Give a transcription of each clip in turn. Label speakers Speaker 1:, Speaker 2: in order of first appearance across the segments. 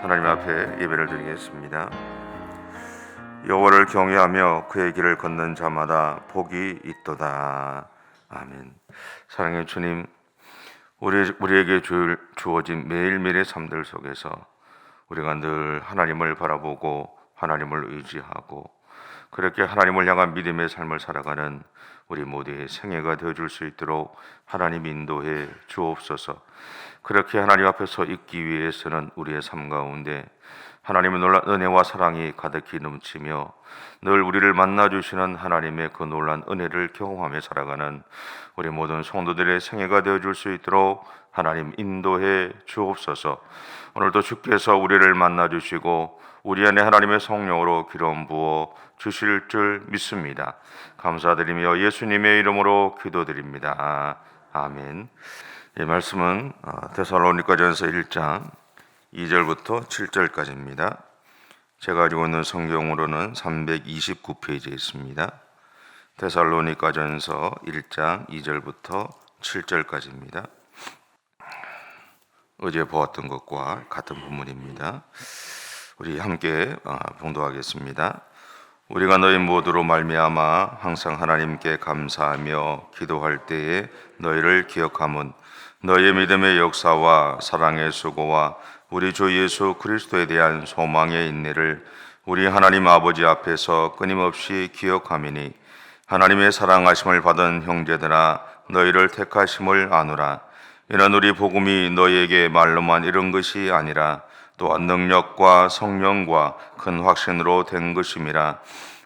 Speaker 1: 하나님 앞에 예배를 드리겠습니다. 여호와를 경외하며 그의 길을 걷는 자마다 복이 있도다. 아멘. 사랑의 주님, 우리에게 주어진 매일매일의 삶들 속에서 우리가 늘 하나님을 바라보고 하나님을 의지하고 그렇게 하나님을 향한 믿음의 삶을 살아가는 우리 모두의 생애가 되어줄 수 있도록 하나님 인도해 주옵소서. 그렇게 하나님 앞에서 있기 위해서는 우리의 삶 가운데 하나님의 놀라운 은혜와 사랑이 가득히 넘치며 늘 우리를 만나주시는 하나님의 그 놀라운 은혜를 경험하며 살아가는 우리 모든 성도들의 생애가 되어줄 수 있도록 하나님 인도해 주옵소서. 오늘도 주께서 우리를 만나주시고 우리 안에 하나님의 성령으로 기름 부어 주실 줄 믿습니다. 감사드리며 예수님의 이름으로 기도드립니다. 아멘. 이 말씀은 데살로니가전서 1장 2절부터 7절까지입니다. 제가 가지고 있는 성경으로는 329페이지에 있습니다. 데살로니가전서 1장 2절부터 7절까지입니다. 어제 보았던 것과 같은 본문입니다. 우리 함께 봉독하겠습니다. 우리가 너희 모두로 말미암아 항상 하나님께 감사하며 기도할 때에 너희를 기억함은 너희의 믿음의 역사와 사랑의 수고와 우리 주 예수 그리스도에 대한 소망의 인내를 우리 하나님 아버지 앞에서 끊임없이 기억함이니 하나님의 사랑하심을 받은 형제들아 너희를 택하심을 아노라. 이는 우리 복음이 너희에게 말로만 이른 것이 아니라 또한 능력과 성령과 큰 확신으로 된 것임이라.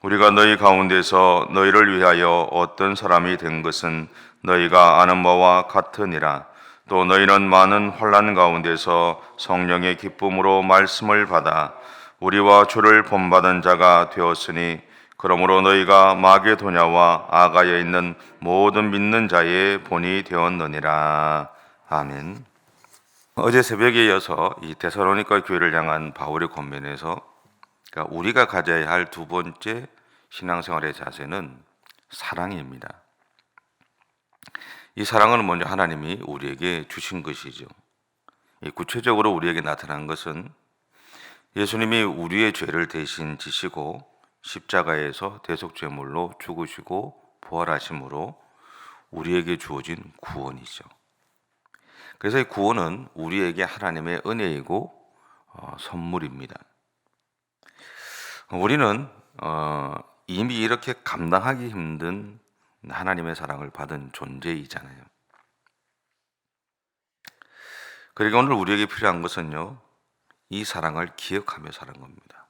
Speaker 1: 우리가 너희 가운데서 너희를 위하여 어떤 사람이 된 것은 너희가 아는 바와 같으니라. 또 너희는 많은 환난 가운데서 성령의 기쁨으로 말씀을 받아 우리와 주를 본받은 자가 되었으니 그러므로 너희가 마게도냐와 아가야에 있는 모든 믿는 자의 본이 되었느니라. 아멘. 어제 새벽에 이어서 이 데살로니가 교회를 향한 바울의 권면에서 그러니까 우리가 가져야 할 두 번째 신앙생활의 자세는 사랑입니다. 이 사랑은 먼저 하나님이 우리에게 주신 것이죠. 구체적으로 우리에게 나타난 것은 예수님이 우리의 죄를 대신 지시고 십자가에서 대속죄물로 죽으시고 부활하심으로 우리에게 주어진 구원이죠. 그래서 이 구원은 우리에게 하나님의 은혜이고 선물입니다. 우리는 이미 이렇게 감당하기 힘든 하나님의 사랑을 받은 존재이잖아요. 그러니까 오늘 우리에게 필요한 것은요, 이 사랑을 기억하며 사는 겁니다.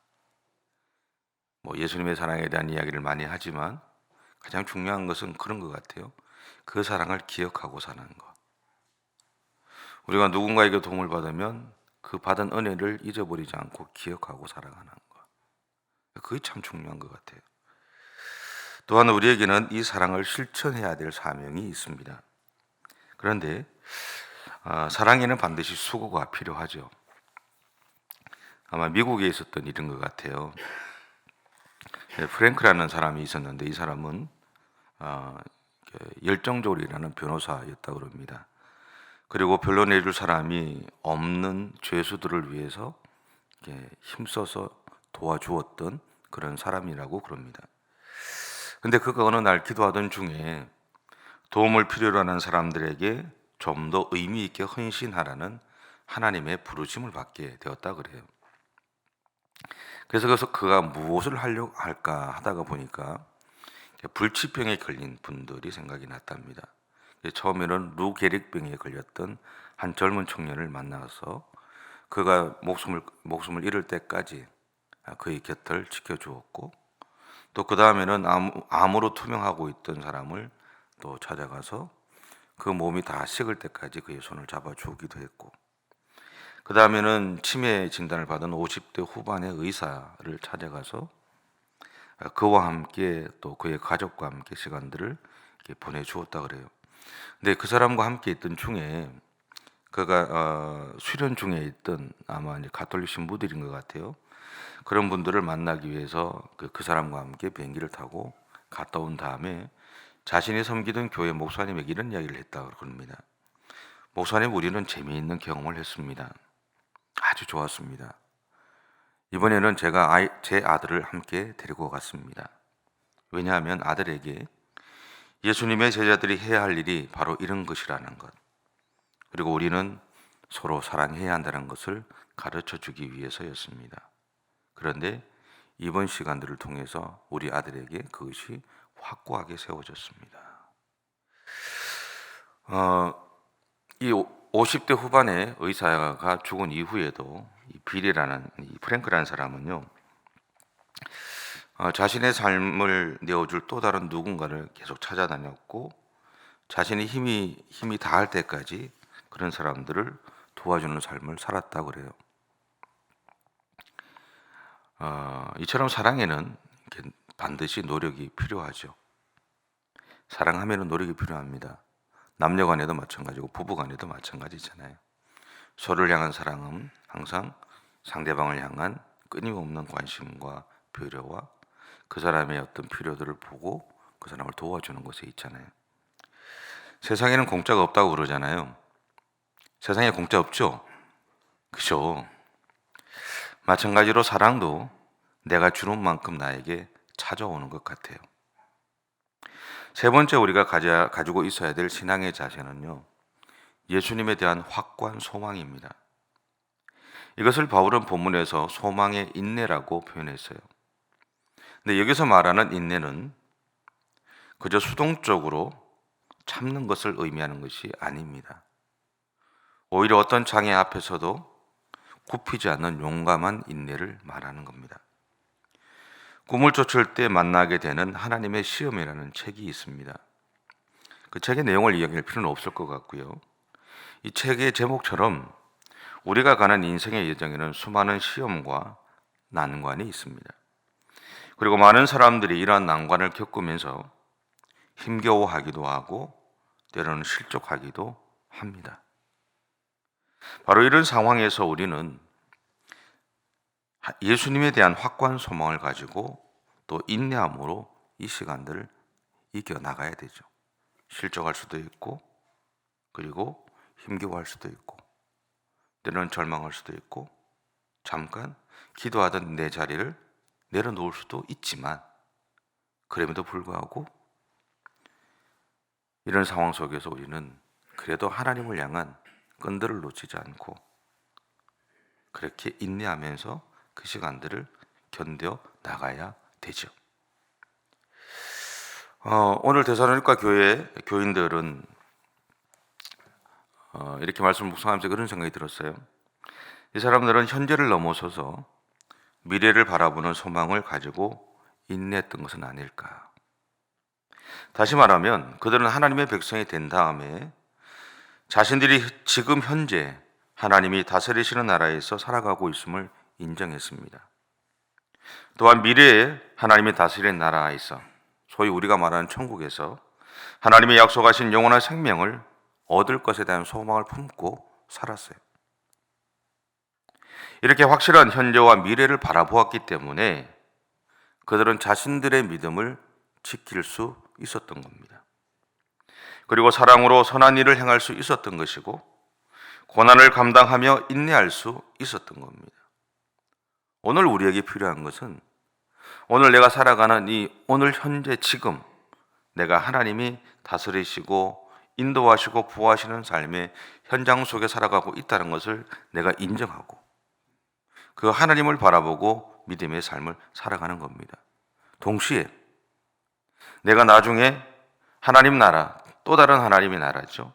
Speaker 1: 예수님의 사랑에 대한 이야기를 많이 하지만 가장 중요한 것은 그런 것 같아요. 그 사랑을 기억하고 사는 것. 우리가 누군가에게 도움을 받으면 그 받은 은혜를 잊어버리지 않고 기억하고 살아가는 것. 그게 참 중요한 것 같아요. 또한 우리에게는 이 사랑을 실천해야 될 사명이 있습니다. 그런데 사랑에는 반드시 수고가 필요하죠. 아마 미국에 있었던 일인 것 같아요. 프랭크라는 사람이 있었는데 이 사람은 열정적으로 일하는 변호사였다고 합니다. 그리고 변론해줄 사람이 없는 죄수들을 위해서 힘써서 도와주었던 그런 사람이라고 그럽니다. 근데 그가 어느 날 기도하던 중에 도움을 필요로 하는 사람들에게 좀 더 의미 있게 헌신하라는 하나님의 부르심을 받게 되었다 그래요. 그래서 그가 무엇을 하려고 할까 하다가 보니까 불치병에 걸린 분들이 생각이 났답니다. 처음에는 루게릭병에 걸렸던 한 젊은 청년을 만나서 그가 목숨을 잃을 때까지 그의 곁을 지켜주었고, 또 그 다음에는 암으로 투명하고 있던 사람을 또 찾아가서 그 몸이 다 식을 때까지 그의 손을 잡아주기도 했고, 그 다음에는 치매 진단을 받은 50대 후반의 의사를 찾아가서 그와 함께 또 그의 가족과 함께 시간들을 보내주었다 그래요. 근데 그 사람과 함께 있던 중에 그가 수련 중에 있던 아마 이제 가톨릭 신부들인 것 같아요. 그런 분들을 만나기 위해서 그 사람과 함께 비행기를 타고 갔다 온 다음에 자신이 섬기던 교회 목사님에게 이런 이야기를 했다고 그럽니다. 목사님, 우리는 재미있는 경험을 했습니다. 아주 좋았습니다. 이번에는 제 아들을 함께 데리고 갔습니다. 왜냐하면 아들에게 예수님의 제자들이 해야 할 일이 바로 이런 것이라는 것, 그리고 우리는 서로 사랑해야 한다는 것을 가르쳐 주기 위해서였습니다. 그런데 이번 시간들을 통해서 우리 아들에게 그것이 확고하게 세워졌습니다. 이 50대 후반의 의사가 죽은 이후에도 이 빌이라는 이 프랭크라는 사람은요, 자신의 삶을 내어줄 또 다른 누군가를 계속 찾아다녔고, 자신이 힘이 다할 때까지 그런 사람들을 도와주는 삶을 살았다고 그래요. 이처럼 사랑에는 반드시 노력이 필요하죠. 사랑하면 노력이 필요합니다. 남녀간에도 마찬가지고 부부간에도 마찬가지잖아요. 서로를 향한 사랑은 항상 상대방을 향한 끊임없는 관심과 배려와 그 사람의 어떤 필요들을 보고 그 사람을 도와주는 것에 있잖아요. 세상에는 공짜가 없다고 그러잖아요. 세상에 공짜 없죠? 그죠? 마찬가지로 사랑도 내가 주는 만큼 나에게 찾아오는 것 같아요. 세 번째 우리가 가지고 있어야 될 신앙의 자세는요, 예수님에 대한 확고한 소망입니다. 이것을 바울은 본문에서 소망의 인내라고 표현했어요. 근데 여기서 말하는 인내는 그저 수동적으로 참는 것을 의미하는 것이 아닙니다. 오히려 어떤 장애 앞에서도 굽히지 않는 용감한 인내를 말하는 겁니다. 꿈을 쫓을 때 만나게 되는 하나님의 시험이라는 책이 있습니다. 그 책의 내용을 이야기할 필요는 없을 것 같고요. 이 책의 제목처럼 우리가 가는 인생의 여정에는 수많은 시험과 난관이 있습니다. 그리고 많은 사람들이 이러한 난관을 겪으면서 힘겨워하기도 하고 때로는 실족하기도 합니다. 바로 이런 상황에서 우리는 예수님에 대한 확고한 소망을 가지고 또 인내함으로 이 시간들을 이겨나가야 되죠. 실족할 수도 있고, 그리고 힘겨워할 수도 있고, 때로는 절망할 수도 있고, 잠깐 기도하던 내 자리를 내려놓을 수도 있지만, 그럼에도 불구하고 이런 상황 속에서 우리는 그래도 하나님을 향한 끈들을 놓치지 않고 그렇게 인내하면서 그 시간들을 견뎌 나가야 되죠. 오늘 데살로니가 교회 교인들은 이렇게 말씀을 묵상하면서 그런 생각이 들었어요. 이 사람들은 현재를 넘어서서 미래를 바라보는 소망을 가지고 인내했던 것은 아닐까. 다시 말하면 그들은 하나님의 백성이 된 다음에 자신들이 지금 현재 하나님이 다스리시는 나라에서 살아가고 있음을 인정했습니다. 또한 미래에 하나님이 다스리는 나라에서, 소위 우리가 말하는 천국에서 하나님이 약속하신 영원한 생명을 얻을 것에 대한 소망을 품고 살았어요. 이렇게 확실한 현재와 미래를 바라보았기 때문에 그들은 자신들의 믿음을 지킬 수 있었던 겁니다. 그리고 사랑으로 선한 일을 행할 수 있었던 것이고, 고난을 감당하며 인내할 수 있었던 겁니다. 오늘 우리에게 필요한 것은 오늘 내가 살아가는 이 오늘 현재 지금 내가 하나님이 다스리시고 인도하시고 부하시는 삶의 현장 속에 살아가고 있다는 것을 내가 인정하고 그 하나님을 바라보고 믿음의 삶을 살아가는 겁니다. 동시에 내가 나중에 하나님 나라, 또 다른 하나님의 나라죠,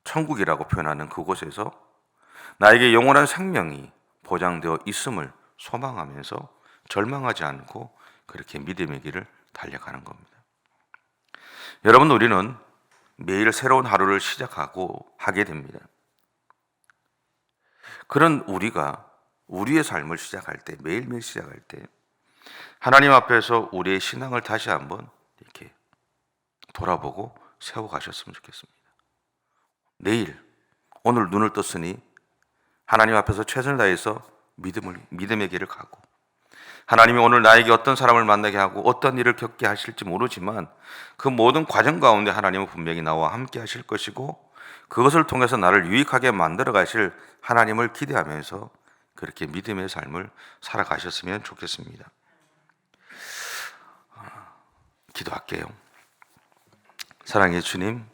Speaker 1: 천국이라고 표현하는 그곳에서 나에게 영원한 생명이 보장되어 있음을 소망하면서 절망하지 않고 그렇게 믿음의 길을 달려가는 겁니다. 여러분, 우리는 매일 새로운 하루를 시작하고 하게 됩니다. 그런 우리가 우리의 삶을 시작할 때, 매일매일 시작할 때 하나님 앞에서 우리의 신앙을 다시 한번 이렇게 돌아보고 세워가셨으면 좋겠습니다. 내일, 오늘 눈을 떴으니 하나님 앞에서 최선을 다해서 믿음의 길을 가고, 하나님이 오늘 나에게 어떤 사람을 만나게 하고 어떤 일을 겪게 하실지 모르지만 그 모든 과정 가운데 하나님은 분명히 나와 함께 하실 것이고, 그것을 통해서 나를 유익하게 만들어 가실 하나님을 기대하면서 그렇게 믿음의 삶을 살아가셨으면 좋겠습니다. 기도할게요. 사랑의 주님,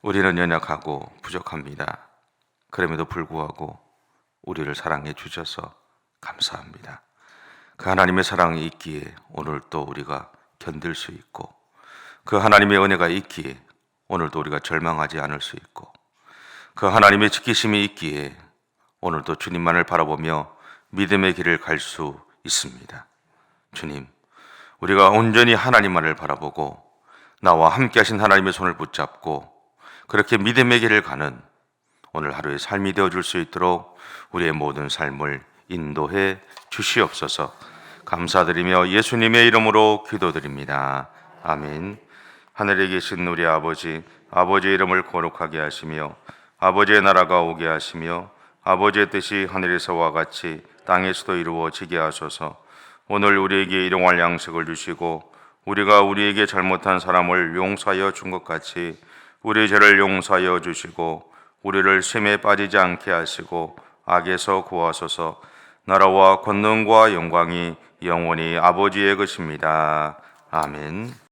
Speaker 1: 우리는 연약하고 부족합니다. 그럼에도 불구하고 우리를 사랑해 주셔서 감사합니다. 그 하나님의 사랑이 있기에 오늘 또 우리가 견딜 수 있고, 그 하나님의 은혜가 있기에 오늘도 우리가 절망하지 않을 수 있고, 그 하나님의 지키심이 있기에 오늘도 주님만을 바라보며 믿음의 길을 갈 수 있습니다. 주님, 우리가 온전히 하나님만을 바라보고 나와 함께 하신 하나님의 손을 붙잡고 그렇게 믿음의 길을 가는 오늘 하루의 삶이 되어줄 수 있도록 우리의 모든 삶을 인도해 주시옵소서. 감사드리며 예수님의 이름으로 기도드립니다. 아멘. 하늘에 계신 우리 아버지, 아버지의 이름을 거룩하게 하시며 아버지의 나라가 오게 하시며 아버지의 뜻이 하늘에서와 같이 땅에서도 이루어지게 하소서. 오늘 우리에게 일용할 양식을 주시고 우리가 우리에게 잘못한 사람을 용서하여 준 것 같이 우리 죄를 용서하여 주시고 우리를 시험에 빠지지 않게 하시고 악에서 구하소서. 나라와 권능과 영광이 영원히 아버지의 것입니다. 아멘.